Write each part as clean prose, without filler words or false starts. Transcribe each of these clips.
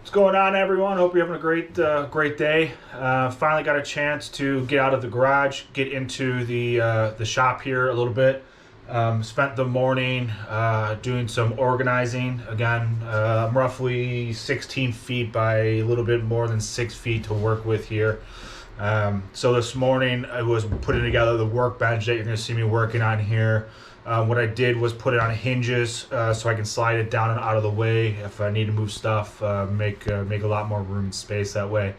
What's going on, everyone? Hope you're having a great day. Finally got a chance to get out of the garage, get into the shop here a little bit. Spent the morning doing some organizing. Again, I'm roughly 16 feet by a little bit more than 6 feet to work with here. So this morning I was putting together the workbench that you're going to see me working on here. What I did was put it on hinges so I can slide it down and out of the way if I need to move stuff, make a lot more room and space that way.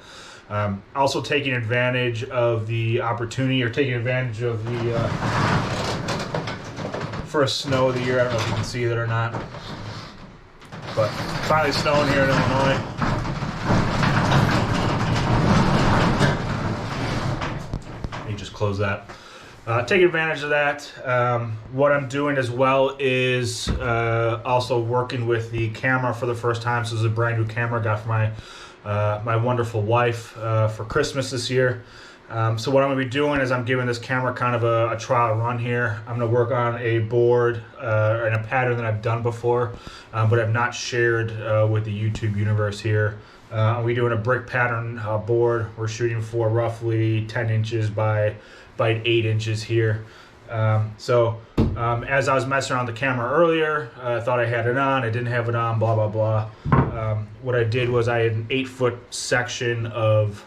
Also taking advantage of the opportunity, or taking advantage of the first snow of the year. I don't know if you can see it or not, but finally snowing here in Illinois. Let me just close that. Take advantage of that. What I'm doing as well is also working with the camera for the first time. So this is a brand new camera I got for my wonderful wife for Christmas this year. So what I'm going to be doing is I'm giving this camera kind of a trial run here. I'm going to work on a board and a pattern that I've done before, but I've not shared with the YouTube universe here. We're doing a brick pattern board. We're shooting for roughly 10 inches by 8 inches here. As I was messing around the camera earlier, I thought I had it on. I didn't have it on, blah, blah, blah. What I did was I had an 8-foot section of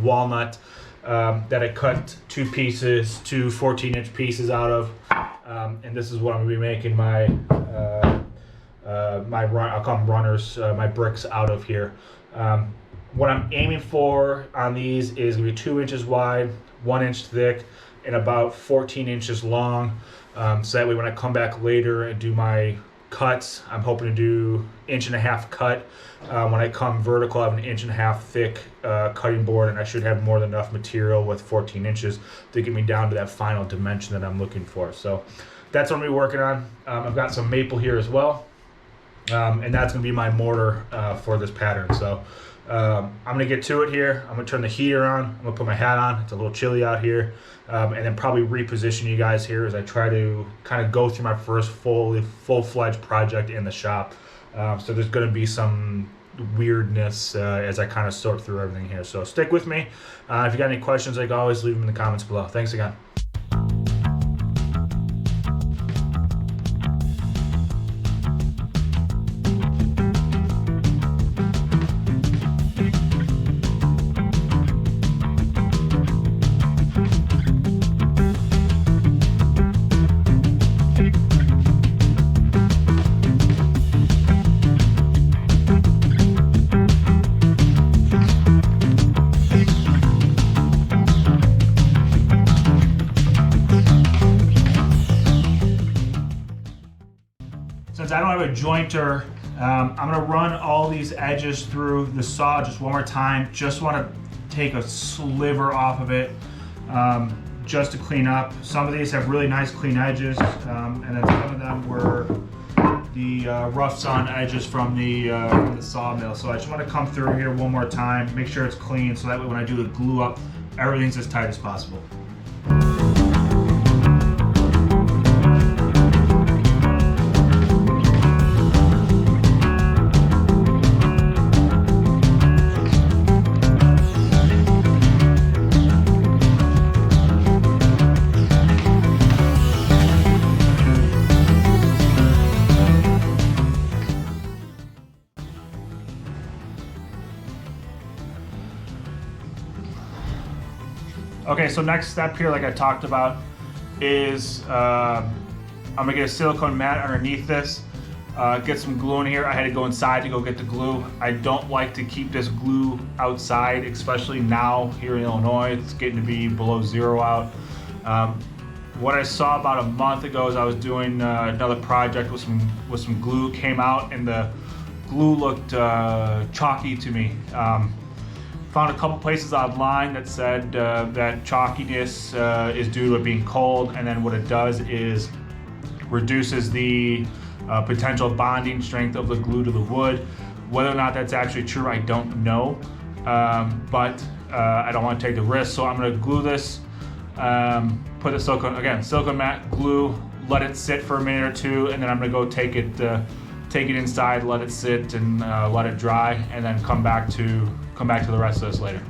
walnut that I cut two 14-inch pieces out of. And this is what I'm going to be making my I'll call them runners, my bricks out of here. What I'm aiming for on these is going to be 2 inches wide, 1 inch thick, and about 14 inches long. So that way when I come back later and do my cuts, I'm hoping to do 1.5 inch cut. When I come vertical, I have an 1.5 inch thick cutting board, and I should have more than enough material with 14 inches to get me down to that final dimension that I'm looking for. So that's what I'm going to be working on. I've got some maple here as well, and that's going to be my mortar for this pattern. So I'm going to get to it here. I'm going to turn the heater on. I'm going to put my hat on. It's a little chilly out here. And then probably reposition you guys here as I try to kind of go through my first full-fledged project in the shop. So there's going to be some weirdness as I kind of sort through everything here. So stick with me. If you got any questions, like always, leave them in the comments below. Thanks again. Since I don't have a jointer, I'm gonna run all these edges through the saw just one more time. Just wanna take a sliver off of it just to clean up. Some of these have really nice clean edges, and then some of them were the rough sawn edges from the sawmill. So I just wanna come through here one more time, make sure it's clean, so that way when I do the glue up, everything's as tight as possible. Okay, so next step here, like I talked about, is I'm gonna get a silicone mat underneath this, get some glue in here. I had to go inside to go get the glue. I don't like to keep this glue outside, especially now here in Illinois. It's getting to be below 0 out. What I saw about a month ago is I was doing another project with some glue, came out and the glue looked chalky to me. Found a couple places online that said that chalkiness is due to it being cold, and then what it does is reduces the potential bonding strength of the glue to the wood. Whether or not that's actually true, I don't know, but I don't want to take the risk, so I'm going to glue this, put the silicone mat, glue, let it sit for a minute or two, and then I'm going to go take it take it inside, let it sit, and let it dry, and then come back to the rest of this later.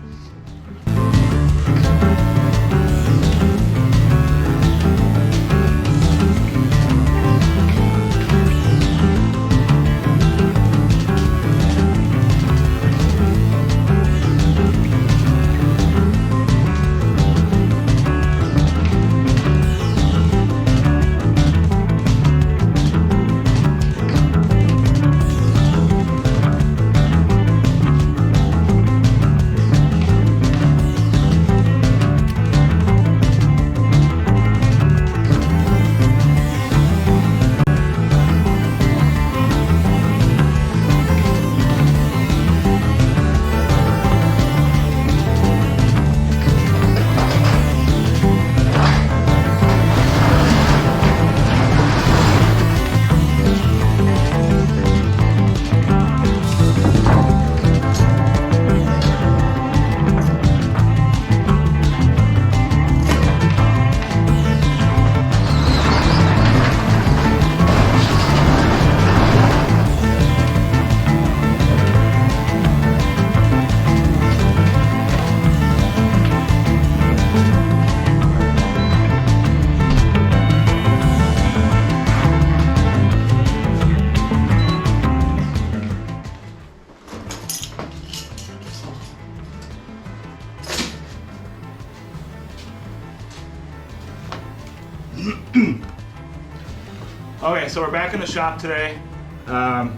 Okay, so we're back in the shop today. I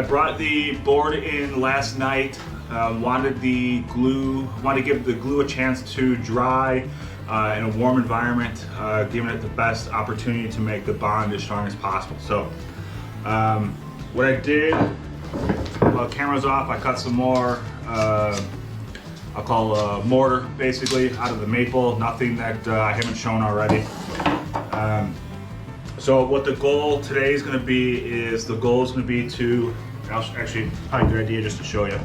brought the board in last night. Wanted to give the glue a chance to dry in a warm environment, giving it the best opportunity to make the bond as strong as possible. So what I did, while the camera's off, I cut some more, I'll call mortar, basically, out of the maple, nothing that I haven't shown already. So what the goal today is going to be is to, actually, probably a good idea just to show you.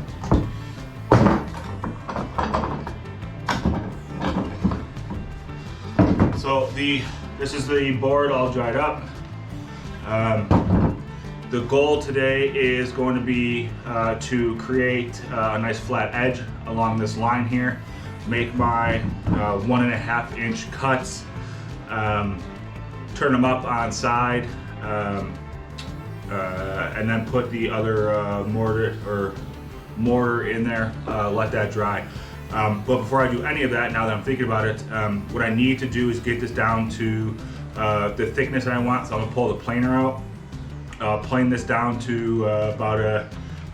So this is the board all dried up. The goal today is going to be to create a nice flat edge along this line here, make my 1.5 inch cuts, turn them up on side, and then put the other mortar in there, let that dry. But before I do any of that, now that I'm thinking about it, what I need to do is get this down to the thickness that I want. So I'm gonna pull the planer out, plane this down to about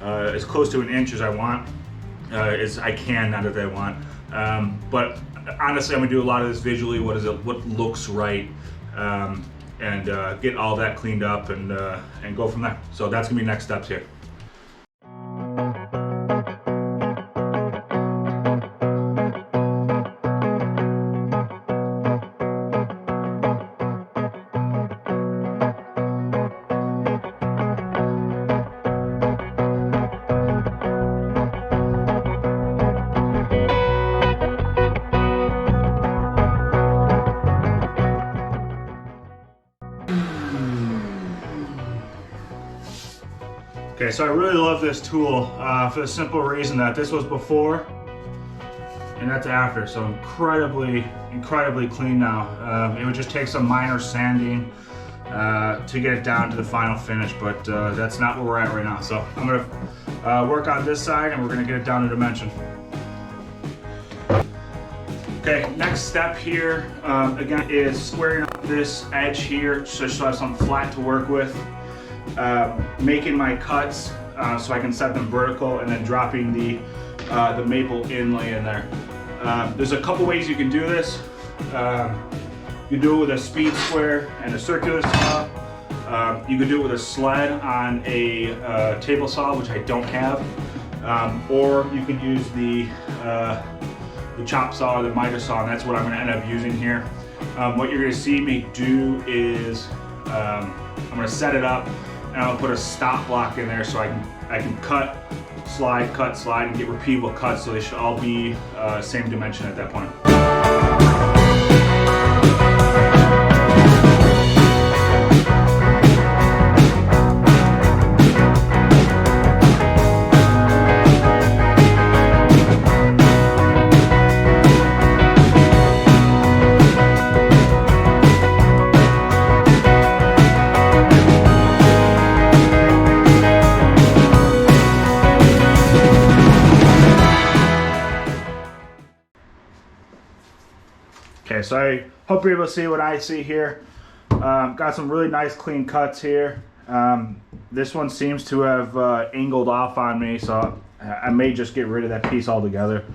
as close to 1 inch as I want, as I can, not as I want. But honestly, I'm gonna do a lot of this visually. What looks right, and get all that cleaned up and go from there. So that's gonna be next steps here. Okay, so I really love this tool for the simple reason that this was before and that's after, so incredibly clean now. It would just take some minor sanding to get it down to the final finish, but that's not where we're at right now. So I'm gonna work on this side and we're gonna get it down to dimension. Okay, next step here, again, is squaring up this edge here just so I have something flat to work with. Making my cuts so I can set them vertical, and then dropping the maple inlay in there. There's a couple ways you can do this. You can do it with a speed square and a circular saw. You can do it with a sled on a table saw, which I don't have. Or you can use the chop saw or the miter saw, and that's what I'm going to end up using here. What you're going to see me do is I'm going to set it up, and I'll put a stop block in there so I can cut, slide, and get repeatable cuts, so they should all be same dimension at that point. Okay, so I hope you're able to see what I see here. Got some really nice clean cuts here. This one seems to have angled off on me, so I may just get rid of that piece altogether.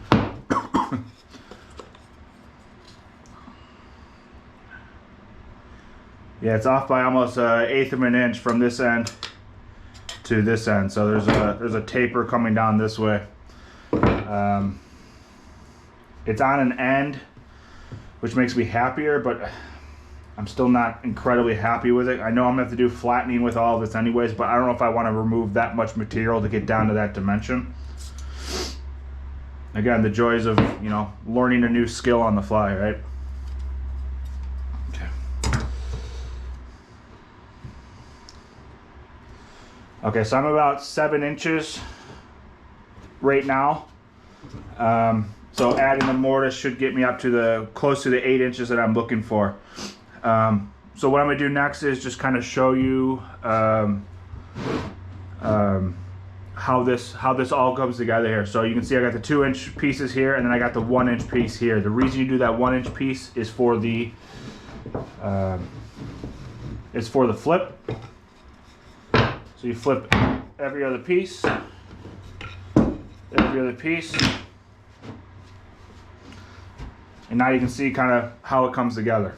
Yeah, it's off by almost 1/8 of an inch from this end to this end. So there's a taper coming down this way. It's on an end, which makes me happier, but I'm still not incredibly happy with it. I know I'm gonna have to do flattening with all of this anyways, but I don't know if I want to remove that much material to get down to that dimension. Again, the joys of, you know, learning a new skill on the fly, right? Okay. Okay, so I'm about 7 inches right now. So adding the mortise should get me up to close to the 8 inches that I'm looking for. So what I'm gonna do next is just kind of show you how this all comes together here. So you can see I got the 2-inch pieces here, and then I got the 1-inch piece here. The reason you do that 1-inch piece is for the flip. So you flip every other piece, and now you can see kind of how it comes together.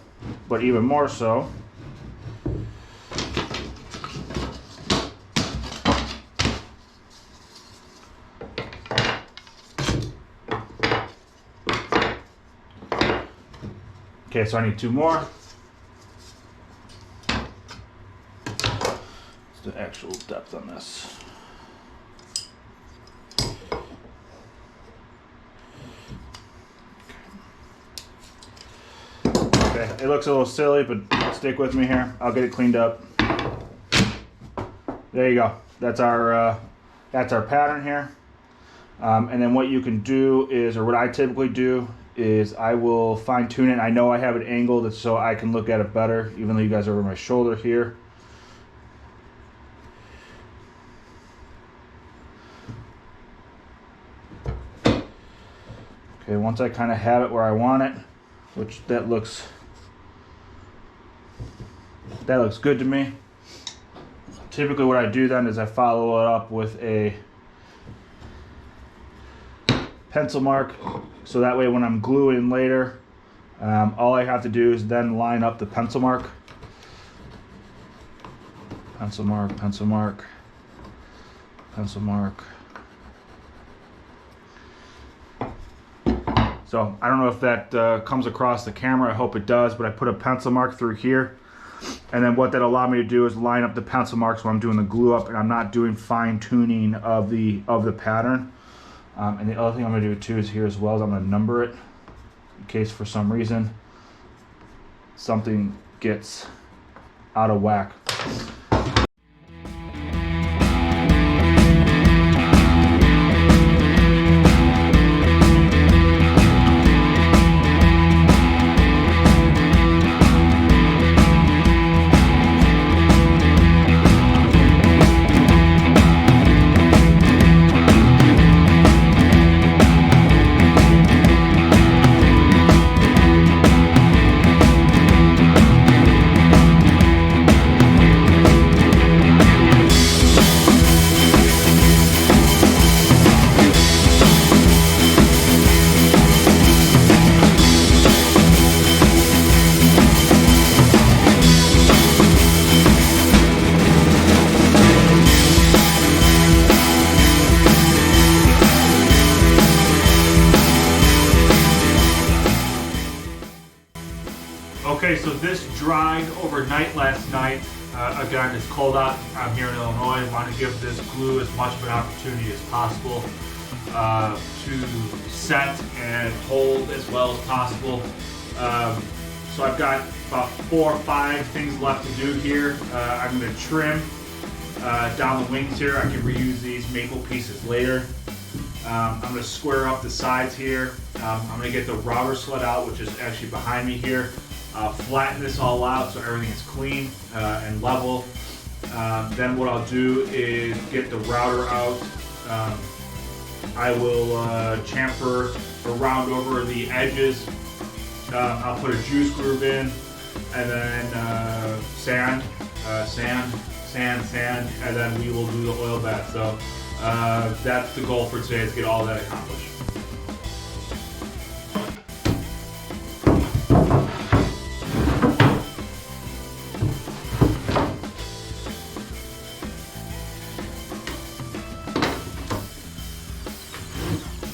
But even more so, okay, so I need 2 more. What's the actual depth on this? Okay, it looks a little silly, but stick with me here. I'll get it cleaned up. There you go. That's our pattern here. And then what you can do is, or what I typically do is, I will fine tune it. I know I have it angled so I can look at it better, even though you guys are over my shoulder here. Okay, once I kind of have it where I want it, which that looks good to me. Typically what I do then is I follow it up with a pencil mark, so that way when I'm gluing later, all I have to do is then line up the pencil mark. Pencil mark, pencil mark, pencil mark. So I don't know if that comes across the camera. I hope it does, but I put a pencil mark through here. And then what that allowed me to do is line up the pencil marks when I'm doing the glue up, and I'm not doing fine tuning of the pattern. And the other thing I'm going to do too is here as well is I'm going to number it in case for some reason something gets out of whack. Okay, so this dried overnight last night. Again, it's cold out. I'm here in Illinois. I want to give this glue as much of an opportunity as possible to set and hold as well as possible. So I've got about 4 or 5 things left to do here. I'm going to trim down the wings here. I can reuse these maple pieces later. I'm going to square up the sides here. I'm going to get the router sled out, which is actually behind me here. Flatten this all out so everything is clean and level. Then what I'll do is get the router out. I will chamfer or round over the edges I'll put a juice groove in, and then sand, and then we will do the oil bath. So that's the goal for today, is get all that accomplished.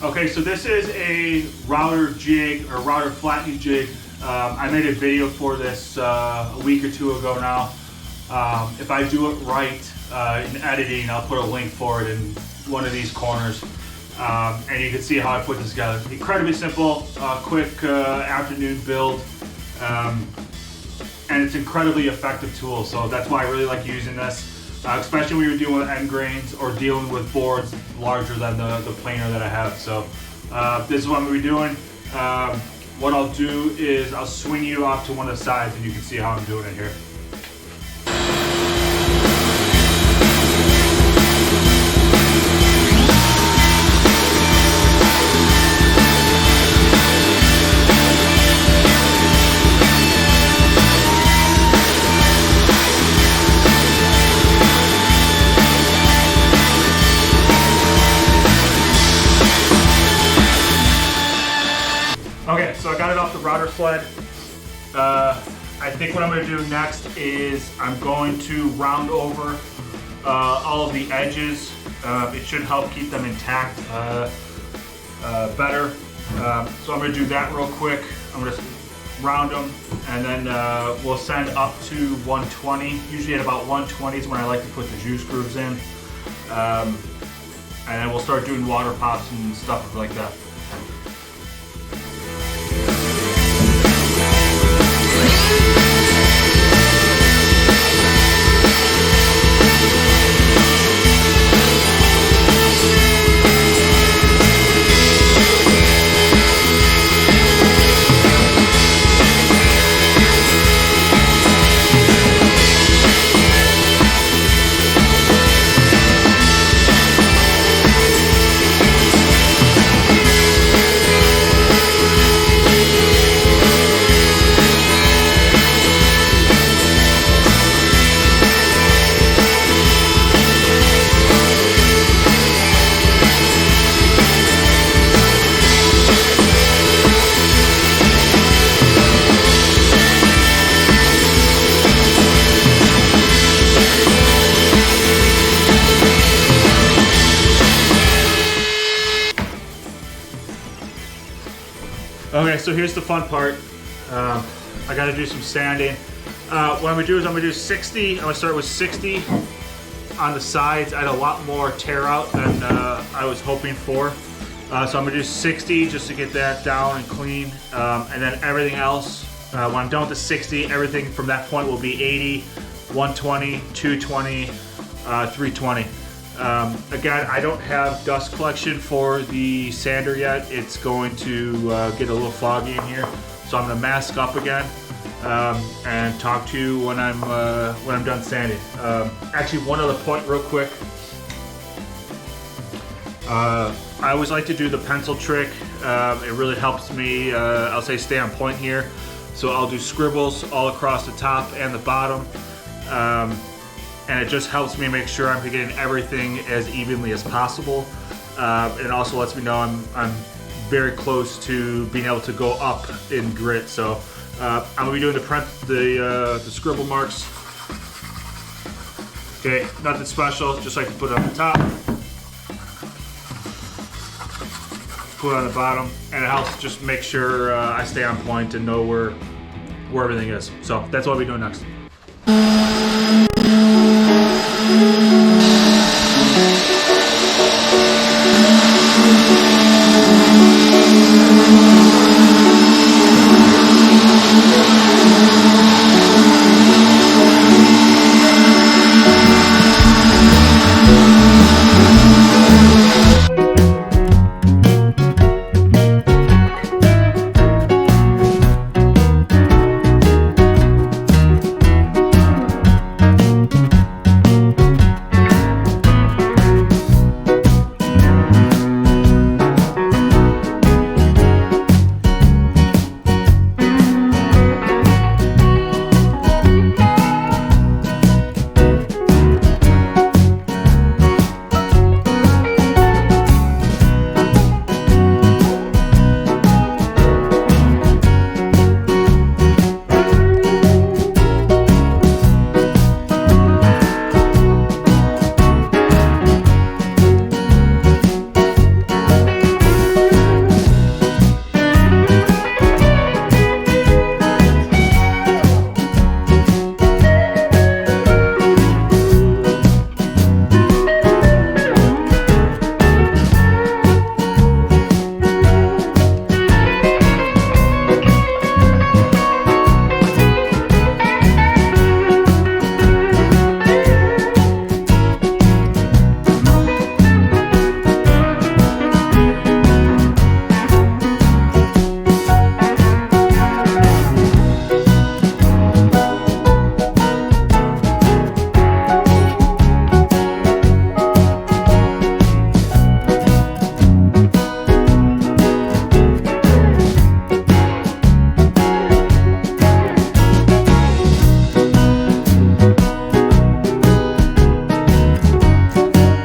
Okay, so this is a router jig, or router flattening jig. I made a video for this a week or two ago now. If I do it right in editing, I'll put a link for it in one of these corners. And you can see how I put this together. Incredibly simple, quick afternoon build. And it's an incredibly effective tool, so that's why I really like using this. Especially when you're dealing with end grains or dealing with boards larger than the planer that I have. So this is what I'm going to be doing. What I'll do is I'll swing you off to one of the sides and you can see how I'm doing it here. Okay, so I got it off the router sled. I think what I'm going to do next is I'm going to round over all of the edges. It should help keep them intact better. So I'm going to do that real quick. I'm going to round them, and then we'll send up to 120. Usually at about 120 is when I like to put the juice grooves in. And then we'll start doing water pops and stuff like that. Okay, so here's the fun part. I gotta do some sanding. What I'm gonna do is I'm gonna do 60. I'm gonna start with 60 on the sides. I had a lot more tear out than I was hoping for. So I'm gonna do 60 just to get that down and clean. And then everything else, when I'm done with the 60, everything from that point will be 80, 120, 220, 320. Again, I don't have dust collection for the sander yet. It's going to get a little foggy in here, so I'm going to mask up again and talk to you when I'm done sanding. Actually, one other point, real quick. I always like to do the pencil trick. It really helps me, I'll say, stay on point here. So I'll do scribbles all across the top and the bottom. And it just helps me make sure I'm getting everything as evenly as possible. It also lets me know I'm very close to being able to go up in grit. So I'm gonna be doing the scribble marks. Okay, nothing special, just like to put it on the top, put it on the bottom, and it helps just make sure I stay on point and know where everything is. So that's what we'll be doing next.